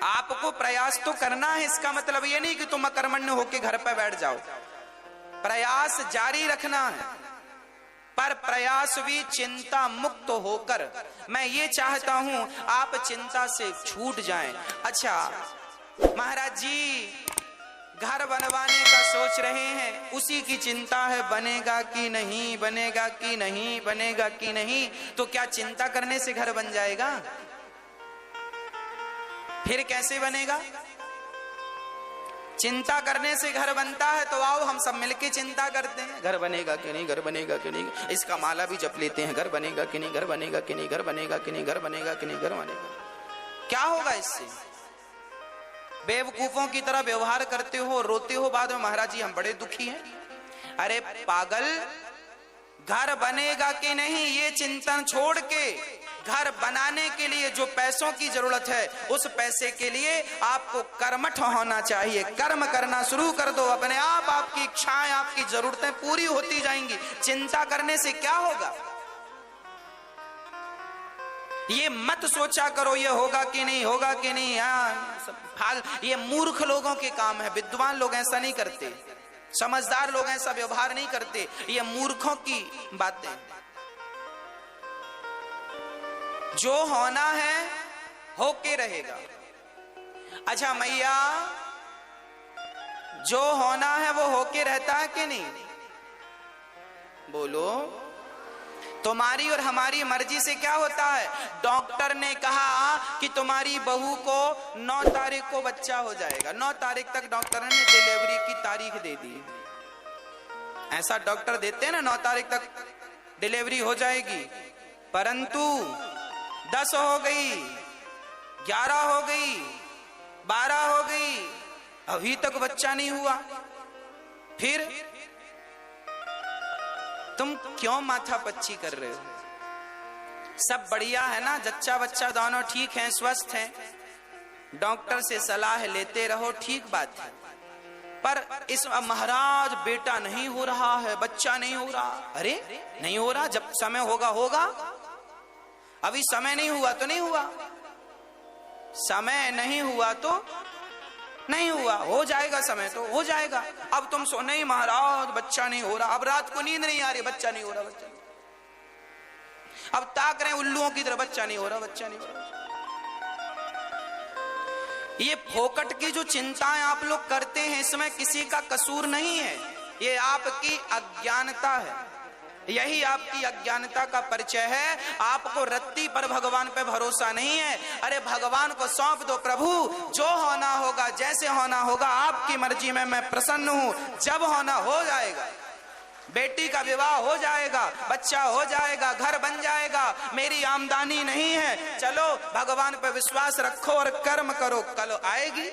आपको प्रयास तो करना है, इसका मतलब ये नहीं कि तुम अकर्मण्य होकर घर पर बैठ जाओ, प्रयास जारी रखना है, पर प्रयास भी चिंता मुक्त होकर। मैं ये चाहता हूं आप चिंता से छूट जाएं। अच्छा महाराज जी घर बनवाने का सोच रहे हैं, उसी की चिंता है, बनेगा कि नहीं, बनेगा कि नहीं, बनेगा कि नहीं। तो क्या चिंता करने से घर बन जाएगा? फिर कैसे बनेगा? चिंता करने से घर बनता है तो आओ हम सब मिलके चिंता करते हैं, घर बनेगा कि नहीं, घर बनेगा कि नहीं, इसका माला भी जप लेते हैं, घर बनेगा कि नहीं, घर बनेगा कि नहीं, घर बनेगा कि नहीं, घर बनेगा कि नहीं, घर बनेगा। क्या होगा इससे? बेवकूफों की तरह व्यवहार करते हो, रोते हो बाद में, महाराज जी हम बड़े दुखी हैं। अरे पागल, घर बनेगा कि नहीं ये चिंतन छोड़ के घर बनाने के लिए जो पैसों की जरूरत है, उस पैसे के लिए आपको कर्मठ होना चाहिए। कर्म करना शुरू कर दो, अपने आप आपकी इच्छाएं, आपकी जरूरतें पूरी होती जाएंगी। चिंता करने से क्या होगा? ये मत सोचा करो ये होगा कि नहीं, होगा कि नहीं। ये मूर्ख लोगों के काम है, विद्वान लोग ऐसा नहीं करते, समझदार लोग ऐसा व्यवहार नहीं करते, ये मूर्खों की बातें। जो होना है होके रहेगा। अच्छा मैया, जो होना है वो होके रहता है कि नहीं? बोलो। तुम्हारी और हमारी मर्जी से क्या होता है? डॉक्टर ने कहा कि तुम्हारी बहू को 9 तारीख को बच्चा हो जाएगा, 9 तारीख तक डॉक्टर ने डिलीवरी की तारीख दे दी। ऐसा डॉक्टर देते हैं ना, 9 तारीख तक डिलीवरी हो जाएगी, परंतु 10 हो गई, 11 हो गई, 12 हो गई, अभी तक बच्चा नहीं हुआ। फिर तुम क्यों माथा पच्ची कर रहे हो? सब बढ़िया है ना, जच्चा बच्चा दोनों ठीक हैं, स्वस्थ हैं, डॉक्टर से सलाह लेते रहो, ठीक बात है। पर इस महाराज बेटा नहीं हो रहा है, बच्चा नहीं हो रहा। अरे नहीं हो रहा, जब समय होगा होगा। अभी समय नहीं हुआ तो नहीं हुआ, समय नहीं हुआ तो नहीं हुआ, हो जाएगा समय तो हो जाएगा। अब तुम सो नहीं महाराज बच्चा नहीं हो रहा, अब रात को नींद नहीं आ रही, बच्चा नहीं हो रहा, बच्चा नहीं। अब ताक रहे उल्लुओं की तरह, बच्चा नहीं हो रहा, बच्चा नहीं हो रहा। ये फोकट की जो चिंताएं आप लोग करते हैं, इसमें किसी का कसूर नहीं है, ये आपकी अज्ञानता है, यही आपकी अज्ञानता का परिचय है। आपको रत्ती पर भगवान पे भरोसा नहीं है। अरे भगवान को सौंप दो, प्रभु जो होना होगा, जैसे होना होगा, आपकी मर्जी में मैं प्रसन्न हूं, जब होना हो जाएगा, बेटी का विवाह हो जाएगा, बच्चा हो जाएगा, घर बन जाएगा, मेरी आमदनी नहीं है, चलो भगवान पे विश्वास रखो और कर्म करो, कल आएगी।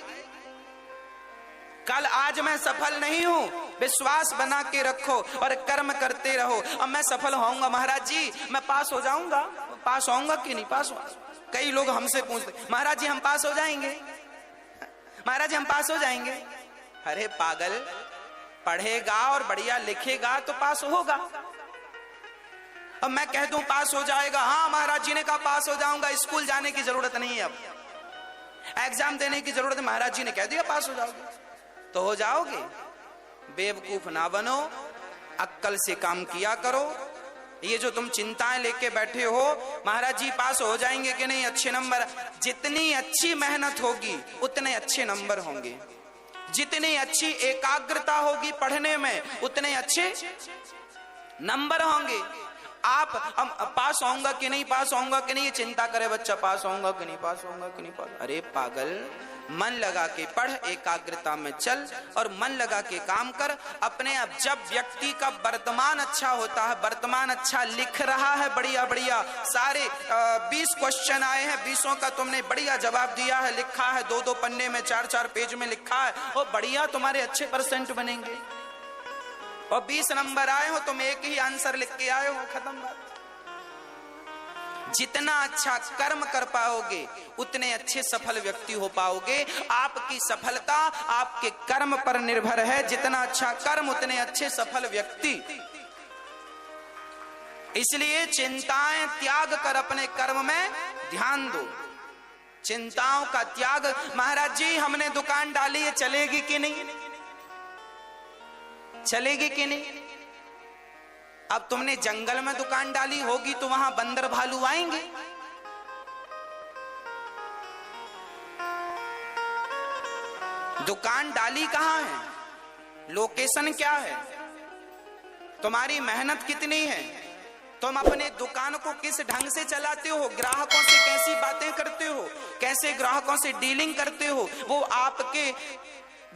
कल आज मैं सफल नहीं हूं, विश्वास बना के रखो और कर्म करते रहो। अब मैं सफल होऊंगा महाराज जी, मैं पास हो जाऊंगा, पास होऊंगा कि नहीं पास हो? कई लोग हमसे पूछते महाराज जी हम पास हो जाएंगे, महाराज जी हम पास हो जाएंगे। अरे पागल, पढ़ेगा और बढ़िया लिखेगा तो पास होगा। अब मैं कह दूं पास हो जाएगा, हाँ महाराज जी ने कहा पास हो जाऊंगा, स्कूल जाने की जरूरत नहीं है, अब एग्जाम देने की जरूरत है, महाराज जी ने कह दिया पास हो जाओगे तो हो जाओगे। बेवकूफ ना बनो, अक्कल से काम किया करो। ये जो तुम चिंताएं लेके बैठे हो, महाराज जी पास हो जाएंगे कि नहीं, अच्छे नंबर, जितनी अच्छी मेहनत होगी उतने अच्छे नंबर होंगे, जितनी अच्छी एकाग्रता होगी पढ़ने में उतने अच्छे नंबर होंगे। आप हम पास होऊंगा कि नहीं, पास होऊंगा कि नहीं, ये चिंता करे बच्चा, पास होऊंगा कि नहीं, पास होऊंगा कि नहीं, पास। अरे पागल, मन लगा के पढ़, एकाग्रता में चल और मन लगा के काम कर अपने आप। जब व्यक्ति का वर्तमान अच्छा होता है, वर्तमान अच्छा लिख रहा है, बढ़िया बढ़िया सारे 20 क्वेश्चन आए हैं, 20 का तुमने बढ़िया जवाब दिया है, लिखा है, 2-2 पन्ने में 4-4 पेज में लिखा है, और बढ़िया तुम्हारे अच्छे परसेंट बनेंगे। और 20 नंबर आए हो, तुम एक ही आंसर लिख के आए हो, खत्म बात। जितना अच्छा कर्म कर पाओगे उतने अच्छे सफल व्यक्ति हो पाओगे। आपकी सफलता आपके कर्म पर निर्भर है, जितना अच्छा कर्म उतने अच्छे सफल व्यक्ति। इसलिए चिंताएं त्याग कर अपने कर्म में ध्यान दो। चिंताओं का त्याग। महाराज जी हमने दुकान डाली है, चलेगी कि नहीं? चलेगी कि नहीं? अब तुमने जंगल में दुकान डाली होगी तो वहां बंदर भालू आएंगे। दुकान डाली कहां है, लोकेशन क्या है, तुम्हारी मेहनत कितनी है, तुम अपने दुकान को किस ढंग से चलाते हो, ग्राहकों से कैसी बातें करते हो, कैसे ग्राहकों से डीलिंग करते हो, वो आपके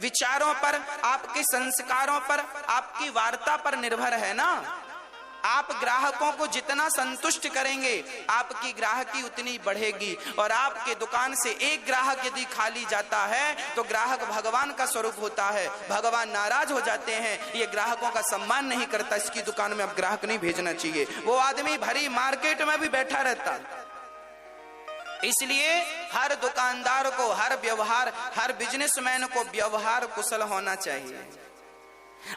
विचारों पर, आपके संस्कारों पर, आपकी वार्ता पर निर्भर है ना। आप ग्राहकों को जितना संतुष्ट करेंगे आपकी ग्राहकी उतनी बढ़ेगी। और आपके दुकान से एक ग्राहक यदि खाली जाता है तो ग्राहक भगवान का स्वरूप होता है, भगवान नाराज हो जाते हैं, ये ग्राहकों का सम्मान नहीं करता, इसकी दुकान में अब ग्राहक नहीं भेजना चाहिए। वो आदमी भरी मार्केट में भी बैठा रहता। इसलिए हर दुकानदार को, हर व्यवहार, हर बिजनेसमैन को व्यवहार कुशल होना चाहिए।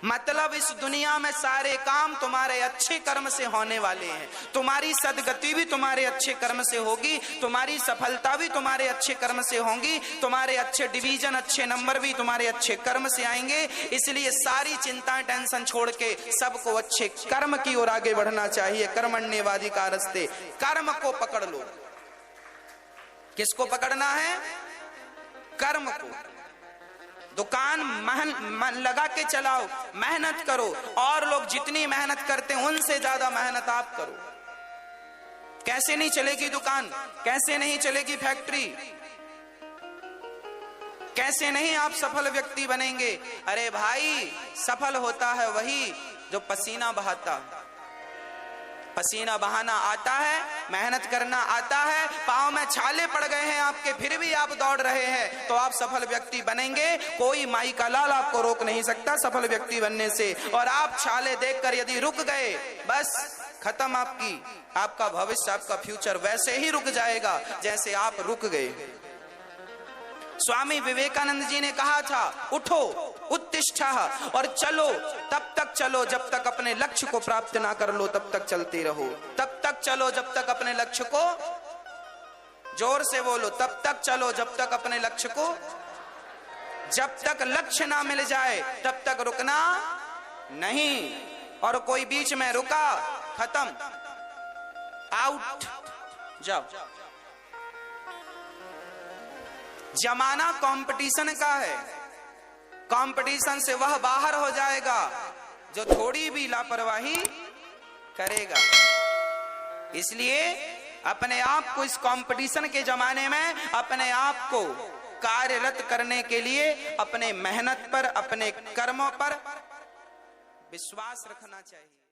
मतलब इस दुनिया में सारे काम तुम्हारे अच्छे कर्म से होने वाले हैं, तुम्हारी सदगति भी तुम्हारे अच्छे कर्म से होगी, तुम्हारी सफलता भी तुम्हारे अच्छे कर्म से होंगी, तुम्हारे अच्छे डिवीजन, अच्छे नंबर भी तुम्हारे अच्छे कर्म से आएंगे। इसलिए सारी चिंता टेंशन छोड़ के सबको अच्छे कर्म की ओर आगे बढ़ना चाहिए। कर्मण्येवाधिकारस्ते, कर्म को पकड़ लो। किसको पकड़ना है? कर्म को। दुकान मन लगा के चलाओ, मेहनत करो, और लोग जितनी मेहनत करते हैं उनसे ज्यादा मेहनत आप करो। कैसे नहीं चलेगी दुकान, कैसे नहीं चलेगी फैक्ट्री, कैसे नहीं आप सफल व्यक्ति बनेंगे? अरे भाई, सफल होता है वही जो पसीना बहाता। पसीना बहाना आता है, मेहनत करना आता है, पांव में छाले पड़ गए हैं आपके, फिर भी आप दौड़ रहे हैं, तो आप सफल व्यक्ति बनेंगे। कोई माई का लाल आपको रोक नहीं सकता सफल व्यक्ति बनने से। और आप छाले देखकर यदि रुक गए, बस खत्म आपका भविष्य, आपका फ्यूचर वैसे ही रुक जाएगा जैसे आप रुक गए। स्वामी विवेकानंद जी ने कहा था, उठो, उत्तिष्ठः, और चलो, तब तक चलो जब तक अपने लक्ष्य को प्राप्त ना कर लो, तब तक चलते रहो। तब तक चलो जब तक अपने लक्ष्य को, जोर से बोलो, तब तक चलो जब तक अपने लक्ष्य को, जब तक लक्ष्य ना मिल जाए तब तक रुकना नहीं। और कोई बीच में रुका, खत्म, आउट, जाओ। जमाना कंपटीशन का है, कंपटीशन से वह बाहर हो जाएगा जो थोड़ी भी लापरवाही करेगा। इसलिए अपने आप को इस कंपटीशन के जमाने में अपने आप को कार्यरत करने के लिए अपने मेहनत पर, अपने कर्मों पर विश्वास रखना चाहिए।